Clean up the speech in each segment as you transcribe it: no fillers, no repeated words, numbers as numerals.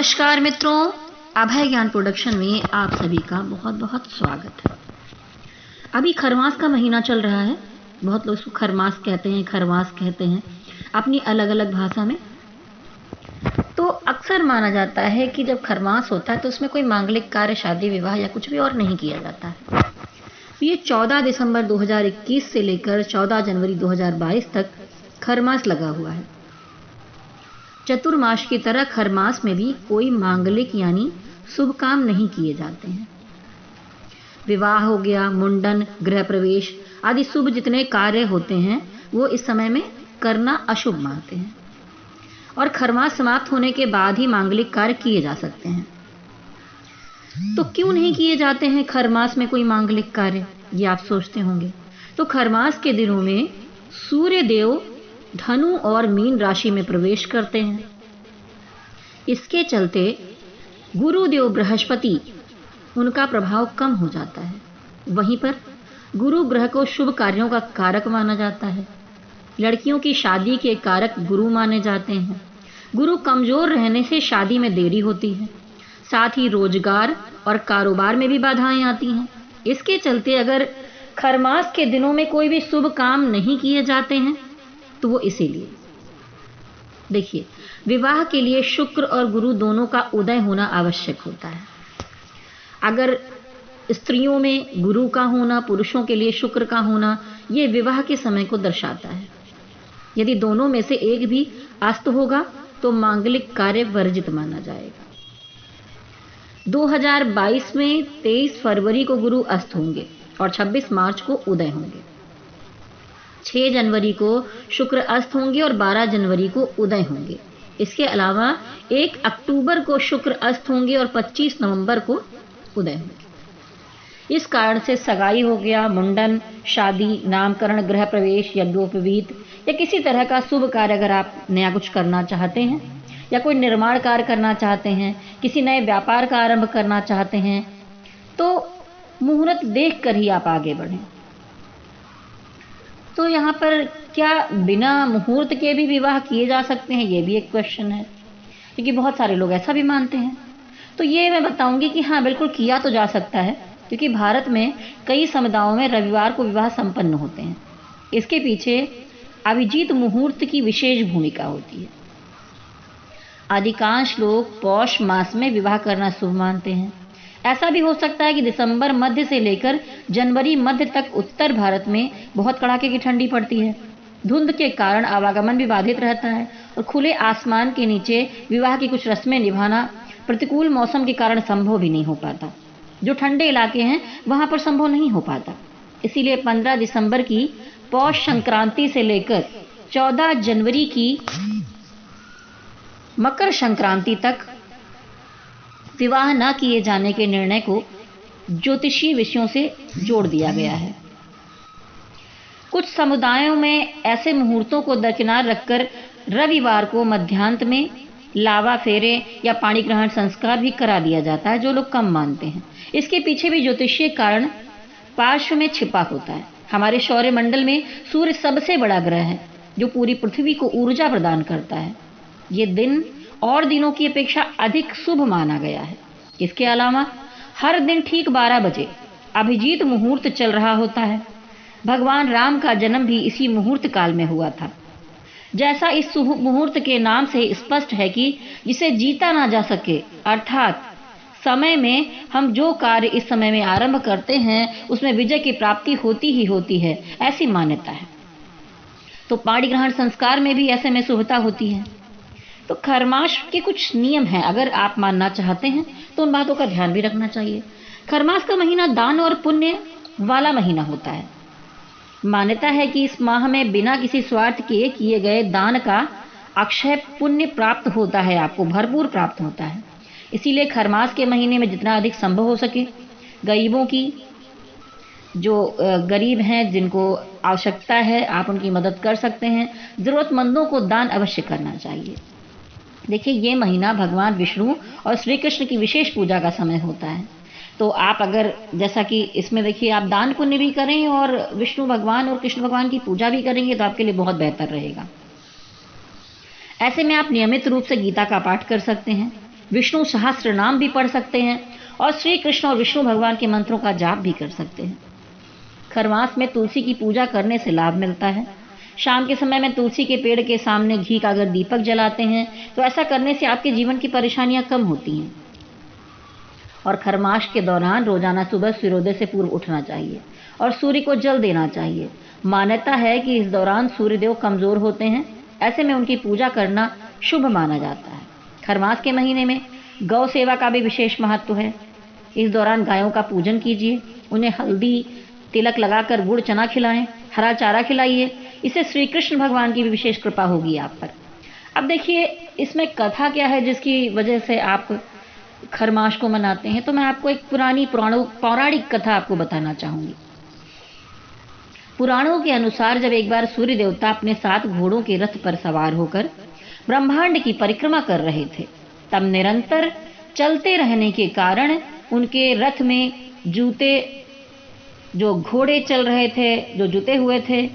नमस्कार मित्रों, अभय ज्ञान प्रोडक्शन में आप सभी का बहुत बहुत स्वागत है। अभी खरमास का महीना चल रहा है। बहुत लोग उसको खरमास कहते हैं, खरवास कहते हैं अपनी अलग अलग भाषा में। तो अक्सर माना जाता है कि जब खरमास होता है तो उसमें कोई मांगलिक कार्य, शादी विवाह या कुछ भी और नहीं किया जाता है। ये 14 दिसंबर 2021 से लेकर 14 जनवरी 2022 तक खरमास लगा हुआ है। चतुर्मास की तरह खरमास में भी कोई मांगलिक यानी शुभ काम नहीं किए जाते हैं। विवाह हो गया, मुंडन, गृह प्रवेश आदि शुभ जितने कार्य होते हैं वो इस समय में करना अशुभ मानते हैं और खरमास समाप्त होने के बाद ही मांगलिक कार्य किए जा सकते हैं। तो क्यों नहीं किए जाते हैं खरमास में कोई मांगलिक कार्य, ये आप सोचते होंगे। तो खरमास के दिनों में सूर्य देव धनु और मीन राशि में प्रवेश करते हैं। इसके चलते गुरुदेव बृहस्पति, उनका प्रभाव कम हो जाता है। वहीं पर गुरु ग्रह को शुभ कार्यों का कारक माना जाता है। लड़कियों की शादी के कारक गुरु माने जाते हैं। गुरु कमजोर रहने से शादी में देरी होती है। साथ ही रोजगार और कारोबार में भी बाधाएं आती हैं। इसके चलते अगर खरमास के दिनों में कोई भी शुभ काम नहीं किए जाते हैं तो वो इसीलिए। देखिए, विवाह के लिए शुक्र और गुरु दोनों का उदय होना आवश्यक होता है। अगर स्त्रियों में गुरु का होना, पुरुषों के लिए शुक्र का होना, ये विवाह के समय को दर्शाता है। यदि दोनों में से एक भी अस्त होगा तो मांगलिक कार्य वर्जित माना जाएगा। 2022 में 23 फरवरी को गुरु अस्त होंगे और 26 मार्च को उदय होंगे। 6 जनवरी को शुक्र अस्त होंगे और 12 जनवरी को उदय होंगे। इसके अलावा 1 अक्टूबर को शुक्र अस्त होंगे और 25 नवंबर को उदय होंगे। इस कारण से सगाई हो गया, मुंडन, शादी, नामकरण, गृह प्रवेश, यज्ञोपवीत या किसी तरह का शुभ कार्य अगर आप नया कुछ करना चाहते हैं या कोई निर्माण कार्य करना चाहते हैं, किसी नए व्यापार का आरंभ करना चाहते हैं, तो मुहूर्त देखकर ही आप आगे बढ़ें। तो यहाँ पर क्या बिना मुहूर्त के भी विवाह किए जा सकते हैं, ये भी एक क्वेश्चन है, क्योंकि बहुत सारे लोग ऐसा भी मानते हैं। तो ये मैं बताऊंगी कि हाँ, बिल्कुल किया तो जा सकता है, क्योंकि भारत में कई समुदायों में रविवार को विवाह संपन्न होते हैं। इसके पीछे अभिजीत मुहूर्त की विशेष भूमिका होती है। अधिकांश लोग पौष मास में विवाह करना शुभ मानते हैं। ऐसा भी हो सकता है कि दिसंबर मध्य से लेकर जनवरी मध्य तक उत्तर भारत में बहुत कड़ाके की ठंडी पड़ती है। धुंध के कारण आवागमन भी बाधित रहता है और खुले आसमान के नीचे विवाह की कुछ रस्में निभाना प्रतिकूल मौसम के कारण संभव भी नहीं हो पाता। जो ठंडे इलाके हैं वहां पर संभव नहीं हो पाता। इसीलिए 15 दिसंबर की पौष संक्रांति से लेकर 14 जनवरी की मकर संक्रांति तक विवाह न किए जाने के निर्णय को ज्योतिषीय विषयों से जोड़ दिया गया है। कुछ समुदायों में ऐसे मुहूर्तों को दरकिनार रखकर रविवार को मध्यांत में लावा फेरे या पाणी ग्रहण संस्कार भी करा दिया जाता है, जो लोग कम मानते हैं। इसके पीछे भी ज्योतिषीय कारण पार्श्व में छिपा होता है। हमारे सौर मंडल में सूर्य सबसे बड़ा ग्रह है, जो पूरी पृथ्वी को ऊर्जा प्रदान करता है। ये दिन और दिनों की अपेक्षा अधिक शुभ माना गया है। इसके अलावा हर दिन ठीक 12 बजे अभिजीत मुहूर्त चल रहा होता है। भगवान राम का जन्म भी इसी मुहूर्त काल में हुआ था। जैसा इस मुहूर्त के नाम से स्पष्ट है कि जिसे जीता ना जा सके, अर्थात समय में हम जो कार्य इस समय में आरंभ करते हैं उसमें विजय की प्राप्ति होती ही होती है, ऐसी मान्यता है। तो पाणी ग्रहण संस्कार में भी ऐसे में शुभता होती है। तो खरमास के कुछ नियम हैं, अगर आप मानना चाहते हैं तो उन बातों का ध्यान भी रखना चाहिए। खरमास का महीना दान और पुण्य वाला महीना होता है। मान्यता है कि इस माह में बिना किसी स्वार्थ के किए गए दान का अक्षय पुण्य प्राप्त होता है, आपको भरपूर प्राप्त होता है। इसीलिए खरमास के महीने में जितना अधिक संभव हो सके गरीबों की, जो गरीब हैं जिनको आवश्यकता है, आप उनकी मदद कर सकते हैं। जरूरतमंदों को दान अवश्य करना चाहिए। देखिए, ये महीना भगवान विष्णु और श्री कृष्ण की विशेष पूजा का समय होता है। तो आप अगर जैसा कि इसमें देखिए, आप दान पुण्य भी करें और विष्णु भगवान और कृष्ण भगवान की पूजा भी करेंगे तो आपके लिए बहुत बेहतर रहेगा। ऐसे में आप नियमित रूप से गीता का पाठ कर सकते हैं। विष्णु सहस्त्र नाम भी पढ़ सकते हैं और श्री कृष्ण और विष्णु भगवान के मंत्रों का जाप भी कर सकते हैं। खरमास में तुलसी की पूजा करने से लाभ मिलता है। शाम के समय में तुलसी के पेड़ के सामने घी का अगर दीपक जलाते हैं तो ऐसा करने से आपके जीवन की परेशानियां कम होती हैं। और खरमास के दौरान रोजाना सुबह सूर्योदय से पूर्व उठना चाहिए और सूर्य को जल देना चाहिए। मान्यता है कि इस दौरान सूर्यदेव कमजोर होते हैं, ऐसे में उनकी पूजा करना शुभ माना जाता है। खरमास के महीने में गौ सेवा का भी विशेष महत्व है। इस दौरान गायों का पूजन कीजिए, उन्हें हल्दी तिलक लगाकर गुड़ चना खिलाएं, हरा चारा खिलाइए। इससे श्री कृष्ण भगवान की भी विशेष कृपा होगी आप पर। अब देखिए इसमें कथा क्या है जिसकी वजह से आप खरमास को मनाते हैं। तो मैं आपको एक पुरानी पौराणिक कथा आपको बताना चाहूंगी। पुराणों के अनुसार जब एक बार सूर्य देवता अपने 7 घोड़ों के रथ पर सवार होकर ब्रह्मांड की परिक्रमा कर रहे थे, तब निरंतर चलते रहने के कारण उनके रथ में जो घोड़े चल रहे थे, जो जुते हुए थे,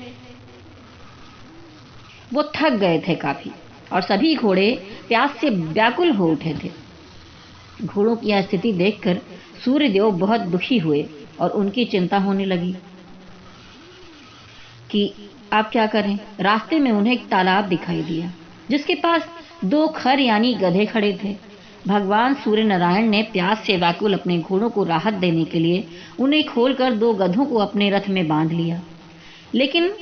वो थक गए थे काफी और सभी घोड़े प्यास से व्याकुल हो उठे थे। घोड़ों की यह स्थिति देखकर सूर्यदेव बहुत दुखी हुए और उनकी चिंता होने लगी कि आप क्या करें। रास्ते में उन्हें एक तालाब दिखाई दिया जिसके पास 2 खर यानी गधे खड़े थे। भगवान सूर्य नारायण ने प्यास से व्याकुल अपने घोड़ों को राहत देने के लिए उन्हें खोलकर 2 गधों को अपने रथ में बांध लिया, लेकिन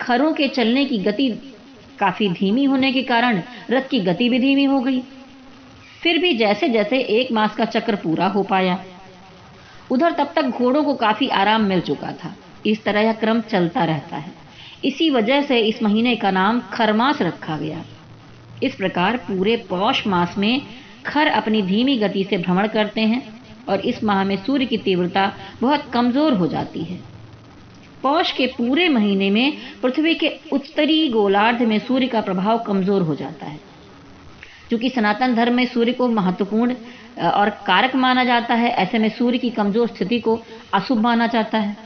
खरों के चलने की गति काफी धीमी होने के कारण रथ की गति भी धीमी हो गई। फिर भी जैसे जैसे 1 मास का चक्र पूरा हो पाया, उधर तब तक घोड़ों को काफी आराम मिल चुका था। इस तरह यह क्रम चलता रहता है। इसी वजह से इस महीने का नाम खरमास रखा गया। इस प्रकार पूरे पौष मास में खर अपनी धीमी गति से भ्रमण करते हैं और इस माह में सूर्य की तीव्रता बहुत कमजोर हो जाती है। पौष के पूरे महीने में पृथ्वी के उत्तरी गोलार्ध में सूर्य का प्रभाव कमजोर हो जाता है। क्योंकि सनातन धर्म में सूर्य को महत्वपूर्ण और कारक माना जाता है, ऐसे में सूर्य की कमजोर स्थिति को अशुभ माना जाता है।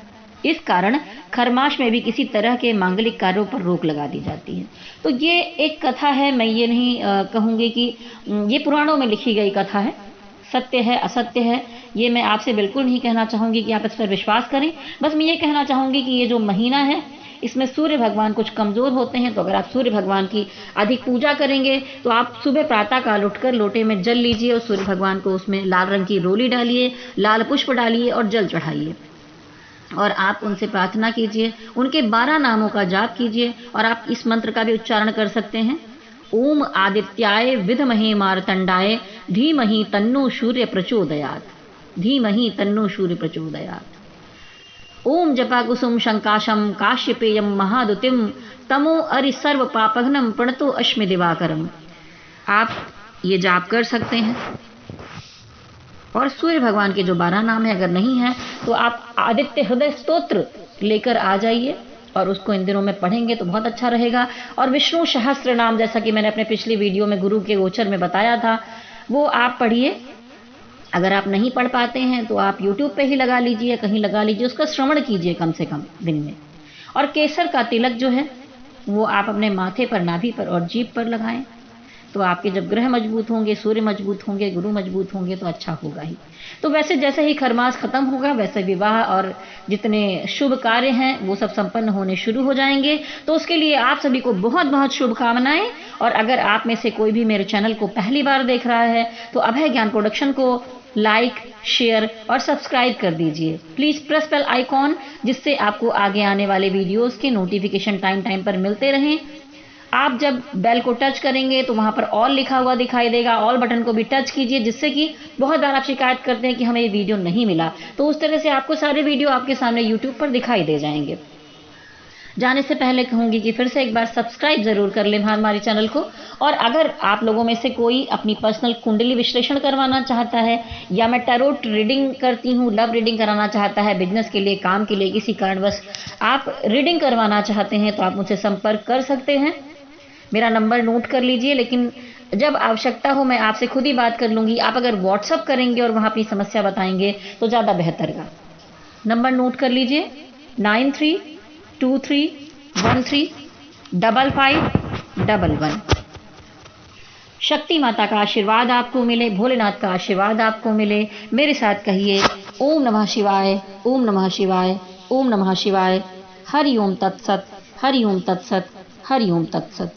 इस कारण खरमास में भी किसी तरह के मांगलिक कार्यों पर रोक लगा दी जाती है। तो ये एक कथा है, मैं ये नहीं कहूँगी कि ये पुराणों में लिखी गई कथा है, सत्य है असत्य है ये मैं आपसे बिल्कुल नहीं कहना चाहूँगी कि आप इस पर विश्वास करें। बस मैं ये कहना चाहूँगी कि ये जो महीना है इसमें सूर्य भगवान कुछ कमज़ोर होते हैं, तो अगर आप सूर्य भगवान की अधिक पूजा करेंगे तो आप सुबह प्रातःकाल उठकर लोटे में जल लीजिए और सूर्य भगवान को उसमें लाल रंग की रोली डालिए, लाल पुष्प डालिए और जल चढ़ाइए और आप उनसे प्रार्थना कीजिए, उनके 12 नामों का जाप कीजिए। और आप इस मंत्र का भी उच्चारण कर सकते हैं, ओम आदित्याय विद्महे मार्तंडाय धीमहि तन्नो सूर्य प्रचोदयात्, धीमहि तन्नो सूर्य प्रचोदयात्। ओम जपाकुसुम शंकाशम काश्यपेयम महादुतिम तमो अरि सर्व पापघ्नम प्रणतो अश्मि दिवाकरम। आप ये जाप कर सकते हैं। और सूर्य भगवान के जो 12 नाम है अगर नहीं है तो आप आदित्य हृदय स्तोत्र लेकर आ जाइए और उसको इन दिनों में पढ़ेंगे तो बहुत अच्छा रहेगा। और विष्णु सहस्त्र नाम, जैसा कि मैंने अपने पिछली वीडियो में गुरु के गोचर में बताया था, वो आप पढ़िए। अगर आप नहीं पढ़ पाते हैं तो आप YouTube पे ही लगा लीजिए, कहीं लगा लीजिए, उसका श्रवण कीजिए कम से कम दिन में। और केसर का तिलक जो है वो आप अपने माथे पर, नाभि पर और जीभ पर लगाएं। तो आपके जब ग्रह मजबूत होंगे, सूर्य मजबूत होंगे, गुरु मजबूत होंगे तो अच्छा होगा ही। तो वैसे जैसे ही खरमास खत्म होगा वैसे विवाह और जितने शुभ कार्य हैं वो सब संपन्न होने शुरू हो जाएंगे। तो उसके लिए आप सभी को बहुत बहुत शुभकामनाएं। और अगर आप में से कोई भी मेरे चैनल को पहली बार देख रहा है तो अभय ज्ञान प्रोडक्शन को लाइक, शेयर और सब्सक्राइब कर दीजिए। प्लीज प्रेस बेल आइकॉन, जिससे आपको आगे आने वाले वीडियोस के नोटिफिकेशन टाइम पर मिलते रहें। आप जब बेल को टच करेंगे तो वहां पर ऑल लिखा हुआ दिखाई देगा, ऑल बटन को भी टच कीजिए, जिससे कि बहुत बार आप शिकायत करते हैं कि हमें ये वीडियो नहीं मिला, तो उस तरह से आपको सारे वीडियो आपके सामने यूट्यूब पर दिखाई दे जाएंगे। जाने से पहले कहूंगी कि फिर से एक बार सब्सक्राइब जरूर कर लें हमारे चैनल को। और अगर आप लोगों में से कोई अपनी पर्सनल कुंडली विश्लेषण करवाना चाहता है या मैं टैरोट रीडिंग करती हूँ, लव रीडिंग कराना चाहता है, बिजनेस के लिए, काम के लिए, किसी कारणवश आप रीडिंग करवाना चाहते हैं तो आप मुझसे संपर्क कर सकते हैं। मेरा नंबर नोट कर लीजिए, लेकिन जब आवश्यकता हो मैं आपसे खुद ही बात कर लूँगी। आप अगर व्हाट्सअप करेंगे और वहाँ अपनी समस्या बताएंगे तो ज़्यादा बेहतर होगा। नंबर नोट कर लीजिए 9323135511। शक्ति माता का आशीर्वाद आपको मिले, भोलेनाथ का आशीर्वाद आपको मिले। मेरे साथ कहिए ओम नमः शिवाय, ओम नमः शिवाय, ओम नमः शिवाय। हरि ओम तत्सत, हरि ओम तत्सत, हरि ओम तत्सत।